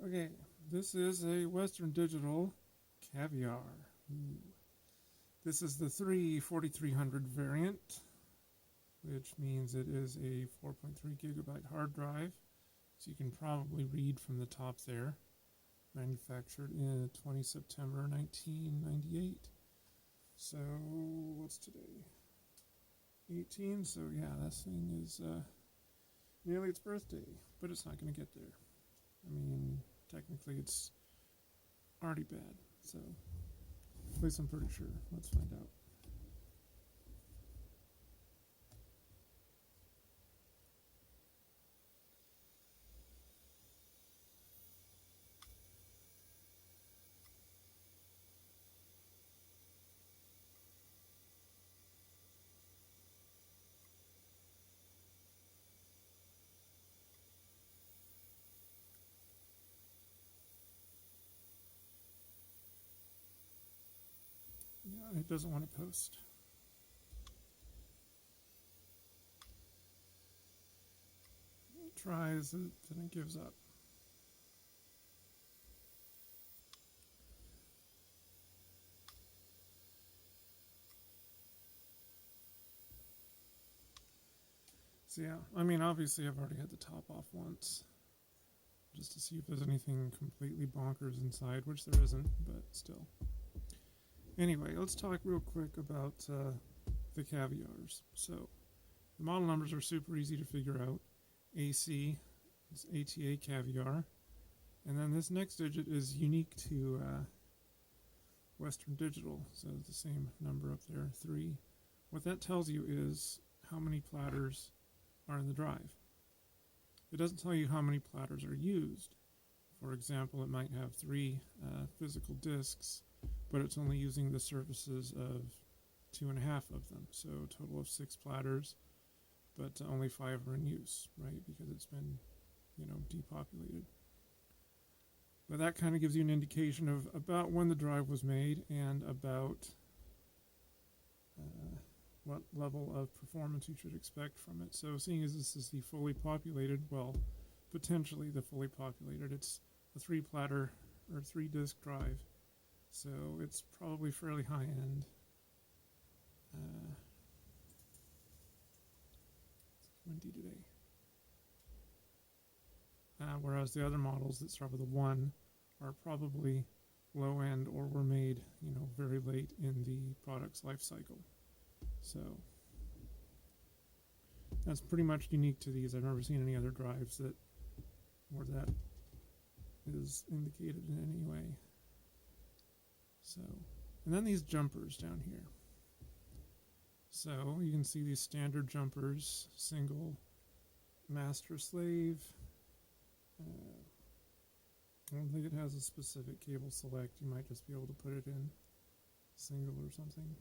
Okay, this is a Western Digital Caviar. Ooh. This is the 4300 variant, which means it is a 4.3 gigabyte hard drive. So you can probably read from the top there. Manufactured in 20 September 1998. So, what's today? 18, so yeah, this thing is nearly its birthday, but it's not going to get there. I mean, technically it's already bad, so at least I'm pretty sure. Let's find out. Yeah, it doesn't want to post. It tries it, then it gives up. So yeah, I mean, obviously I've already had the top off once, just to see if there's anything completely bonkers inside, which there isn't, but still. Anyway, let's talk real quick about the caviars. So, the model numbers are super easy to figure out. AC is ATA caviar. And then this next digit is unique to Western Digital, so it's the same number up there, 3. What that tells you is how many platters are in the drive. It doesn't tell you how many platters are used. For example, it might have 3 physical disks, but it's only using the surfaces of 2.5 of them, so a total of 6 platters, but only 5 are in use, right? Because it's been, depopulated. But that kind of gives you an indication of about when the drive was made and about what level of performance you should expect from it. So seeing as this is the fully populated, well, potentially the fully populated, it's a 3-platter or 3-disc drive. So it's probably fairly high end. 20 today. Whereas the other models that start with a 1 are probably low end or were made, very late in the product's life cycle. So that's pretty much unique to these. I've never seen any other drives where that is indicated in any way. So, and then these jumpers down here. So you can see these standard jumpers, single, master, slave. I don't think it has a specific cable select. You might just be able to put it in single or something.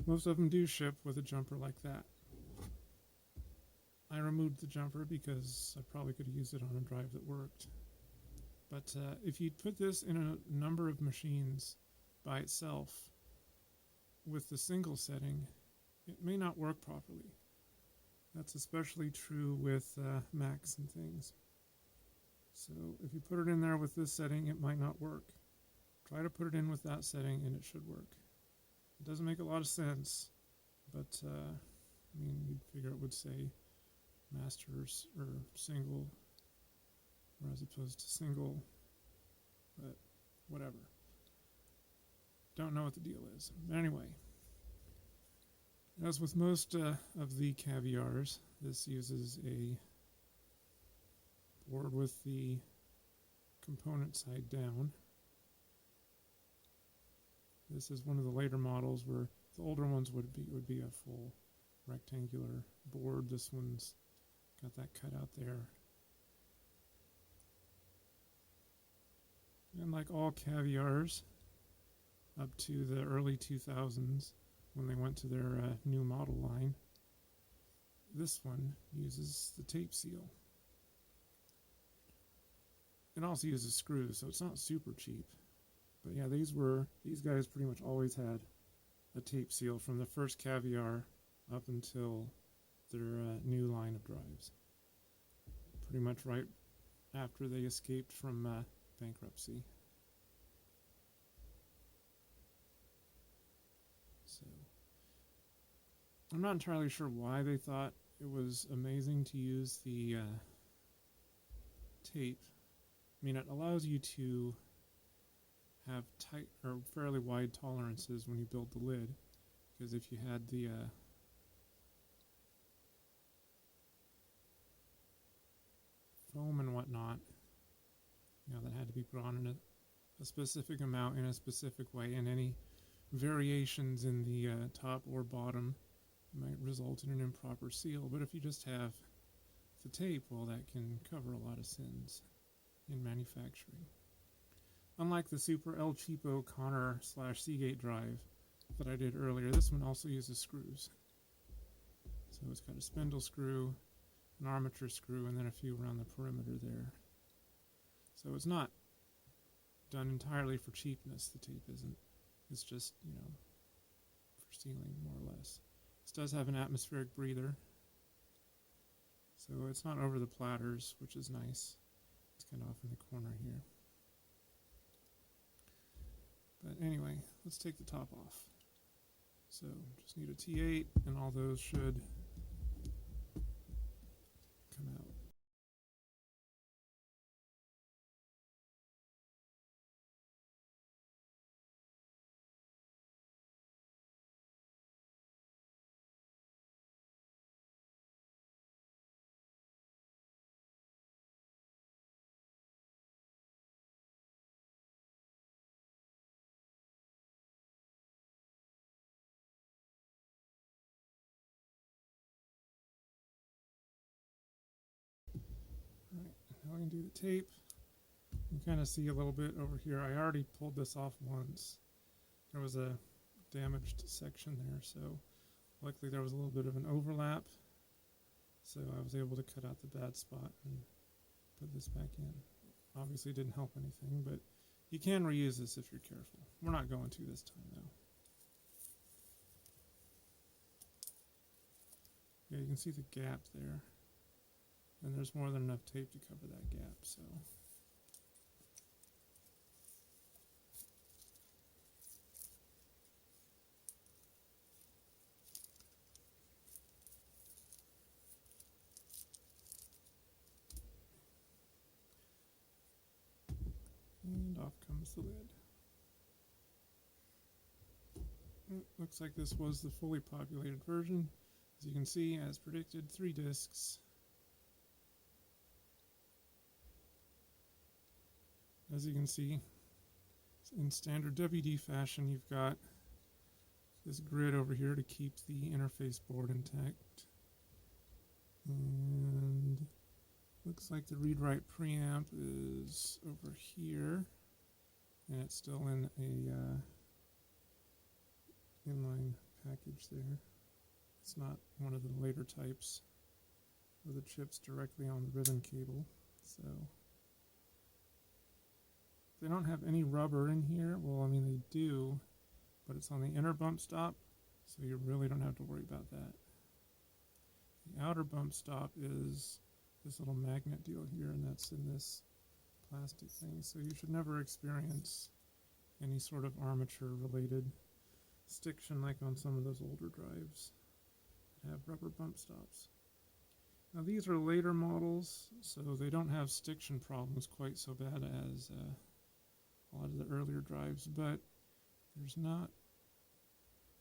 Most of them do ship with a jumper like that. I removed the jumper because I probably could have used it on a drive that worked. But if you put this in a number of machines by itself with the single setting, it may not work properly. That's especially true with Macs and things. So if you put it in there with this setting, it might not work. Try to put it in with that setting and it should work. It doesn't make a lot of sense, but you'd figure it would say masters or single, or as opposed to single, but whatever. Don't know what the deal is. But anyway, as with most of the caviars, this uses a board with the component side down. This is one of the later models where the older ones would be a full rectangular board. This one's got that cut out there. And like all caviars, up to the early 2000s, when they went to their new model line, this one uses the tape seal. It also uses screws, so it's not super cheap. But yeah, these guys pretty much always had a tape seal from the first caviar up until their new line of drives. Pretty much right after they escaped from bankruptcy. So I'm not entirely sure why they thought it was amazing to use the tape. I mean, it allows you to have tight or fairly wide tolerances when you build the lid, because if you had the foam and whatnot, that had to be put on in a specific amount in a specific way, and any variations in the top or bottom might result in an improper seal. But if you just have the tape, well, that can cover a lot of sins in manufacturing. Unlike the Super El Cheapo Connor / Seagate drive that I did earlier, this one also uses screws. So it's got a spindle screw, an armature screw, and then a few around the perimeter there. So it's not done entirely for cheapness, the tape isn't. It's just, for sealing, more or less. This does have an atmospheric breather, so it's not over the platters, which is nice. It's kind of off in the corner here. But anyway, let's take the top off. So just need a T8, and all those should come out. Alright, now we can do the tape. You can kind of see a little bit over here. I already pulled this off once. There was a damaged section there, so luckily there was a little bit of an overlap. So I was able to cut out the bad spot and put this back in. Obviously it didn't help anything, but you can reuse this if you're careful. We're not going to this time though. Yeah, you can see the gap there. And there's more than enough tape to cover that gap, so. And off comes the lid. It looks like this was the fully populated version. As you can see, as predicted, 3 discs. As you can see, in standard WD fashion, you've got this grid over here to keep the interface board intact. And looks like the read-write preamp is over here, and it's still in a inline package there. It's not one of the later types where the chip's directly on the ribbon cable, so. They don't have any rubber in here. Well, I mean, they do, but it's on the inner bump stop, so you really don't have to worry about that. The outer bump stop is this little magnet deal here, and that's in this plastic thing, so you should never experience any sort of armature-related stiction like on some of those older drives that have rubber bump stops. Now, these are later models, so they don't have stiction problems quite so bad as a lot of the earlier drives, but there's not,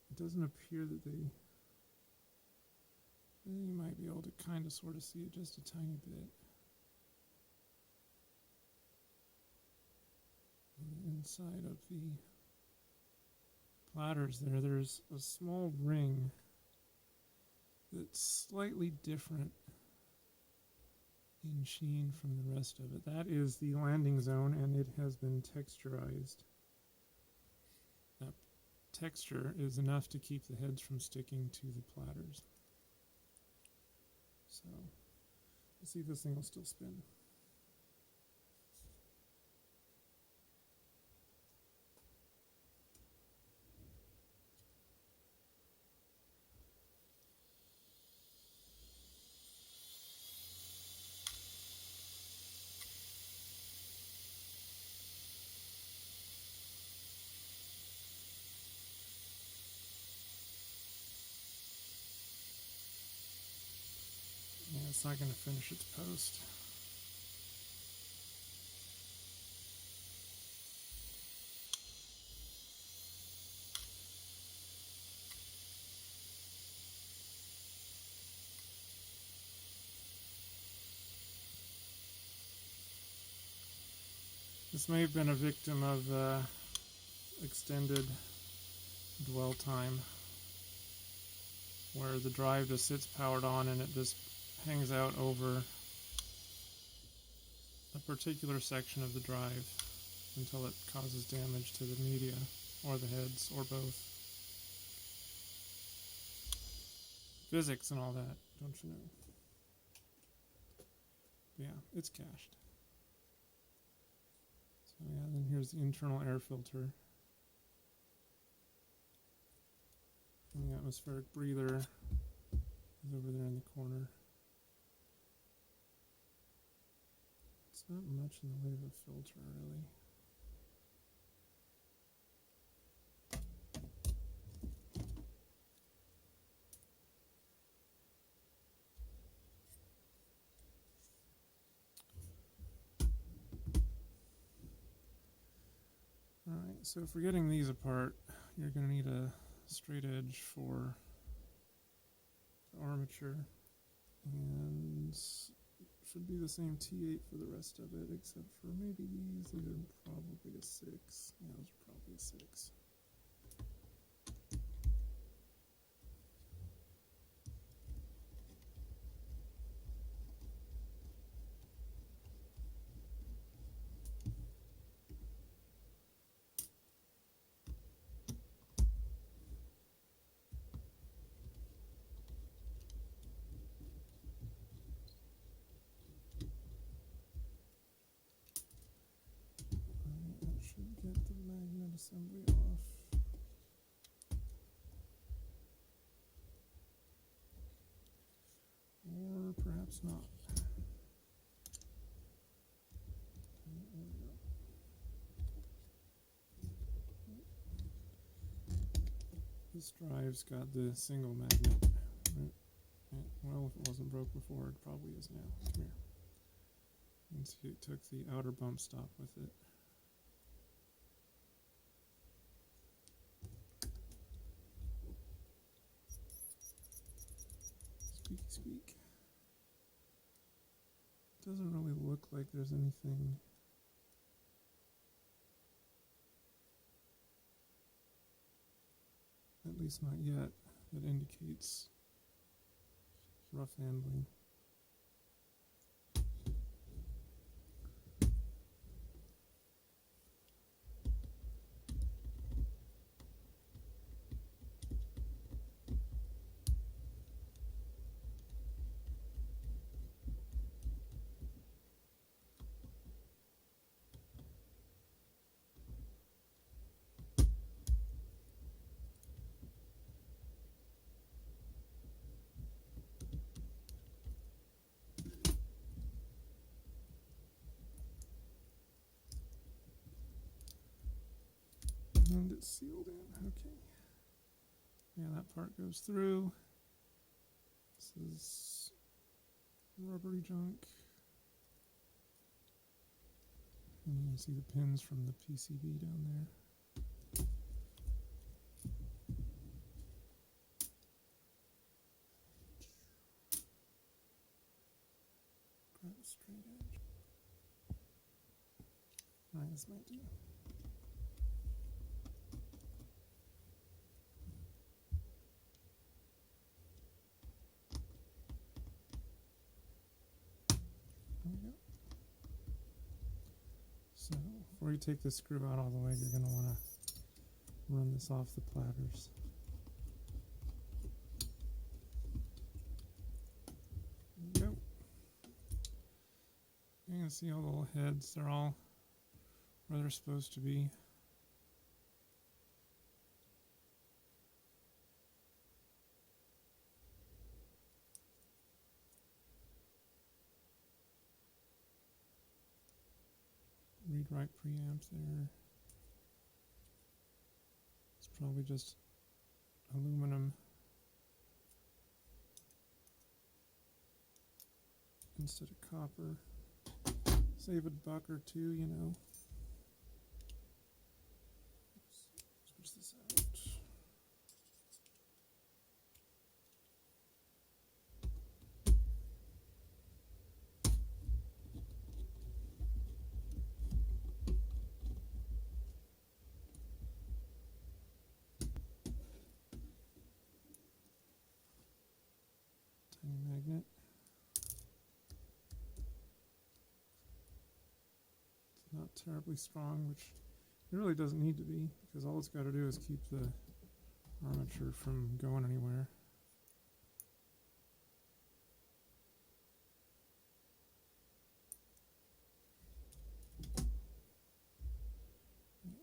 it doesn't appear that they might be able to kind of sort of see it just a tiny bit. On the inside of the platters there's a small ring that's slightly different in sheen from the rest of it. That is the landing zone, and it has been texturized. That texture is enough to keep the heads from sticking to the platters. So, let's see if this thing will still spin. It's not going to finish its post. This may have been a victim of extended dwell time, where the drive just sits powered on and it just hangs out over a particular section of the drive until it causes damage to the media or the heads or both. Physics and all that, don't you know? Yeah, it's cached. So yeah, then here's the internal air filter. And the atmospheric breather is over there in the corner. It's not much in the way of a filter, really. Alright, so for getting these apart, you're going to need a straight edge for the armature, and should be the same T8 for the rest of it, except for maybe these. These are probably a 6. Yeah, those are probably a 6. That should get the magnet assembly off. Or perhaps not. There we go. This drive's got the single magnet. Right? Well, if it wasn't broke before, it probably is now. Come here. You can see it took the outer bump stop with it. Squeaky squeak. Doesn't really look like there's anything at least not yet that indicates rough handling. And it's sealed in. Okay. Yeah, that part goes through. This is rubbery junk. And you can see the pins from the PCB down there. Grab a straight edge. Alright, this might do. There we go. So, before you take this screw out all the way, you're going to want to run this off the platters. There we go. You can see all the little heads, they're all where they're supposed to be. Read-write preamp there. It's probably just aluminum. instead of copper. Save a buck or two, you know. Switch this out. Tiny magnet. It's not terribly strong, which it really doesn't need to be, because all it's got to do is keep the armature from going anywhere.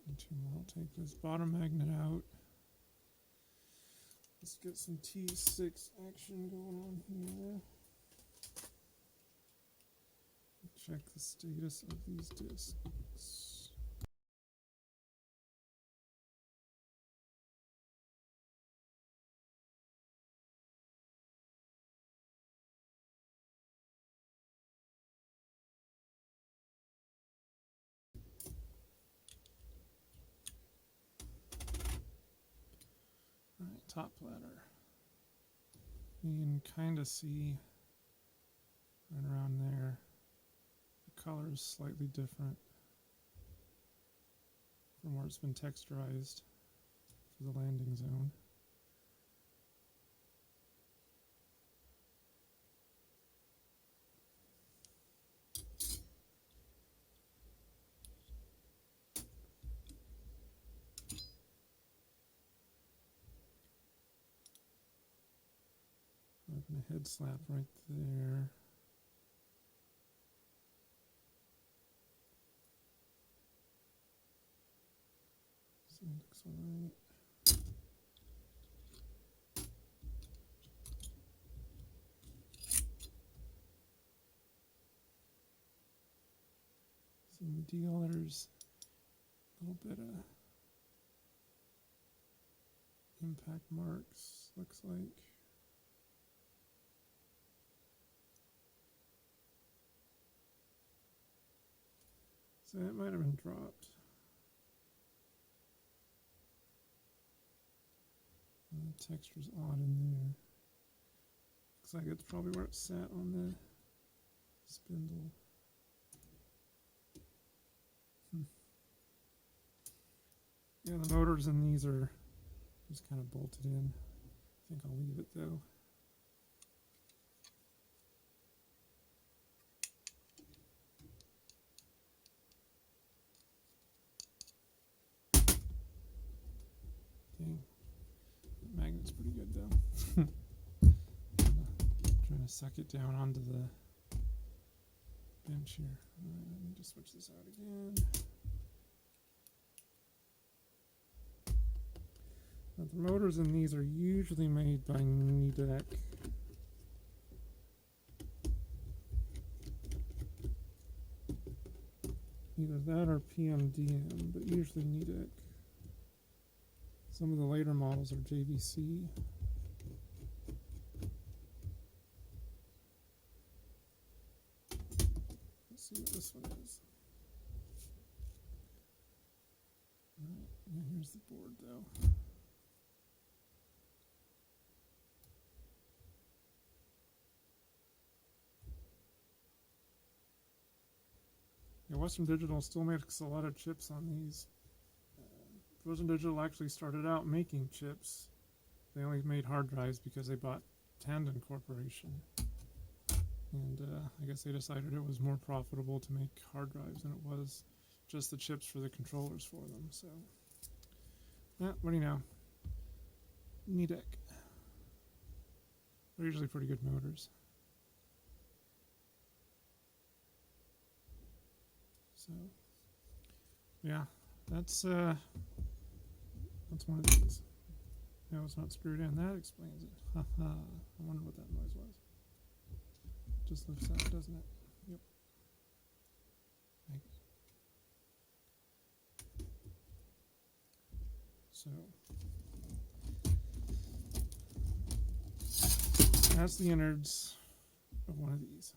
And two more. I'll take this bottom magnet out. Let's get some T6 action going on here. Check the status of these discs. All right, top platter. You can kind of see right around there. The color is slightly different from where it's been texturized for the landing zone. Open a head slap right there. So it looks all right. Some dealers, a little bit of impact marks, looks like. So it might have been dropped. The texture's odd in there. Looks like it's probably where it sat on the spindle. Yeah, the motors in these are just kind of bolted in. I think I'll leave it though. Dang. The magnet's pretty good though. Trying to suck it down onto the bench here. Alright, I need to switch this out again. Now the motors in these are usually made by Nidec. Either that or PMDM, but usually Nidec. Some of the later models are JVC. Let's see what this one is. Alright, yeah, here's the board though. Yeah, Western Digital still makes a lot of chips on these. Western Digital actually started out making chips. They only made hard drives because they bought Tandon Corporation. And I guess they decided it was more profitable to make hard drives than it was just the chips for the controllers for them. So, what do you know? Nidec. They're usually pretty good motors. So, yeah, that's one of these. No, it's not screwed in. That explains it. Haha. I wonder what that noise was. Just lifts out, doesn't it? Yep. So that's the innards of one of these.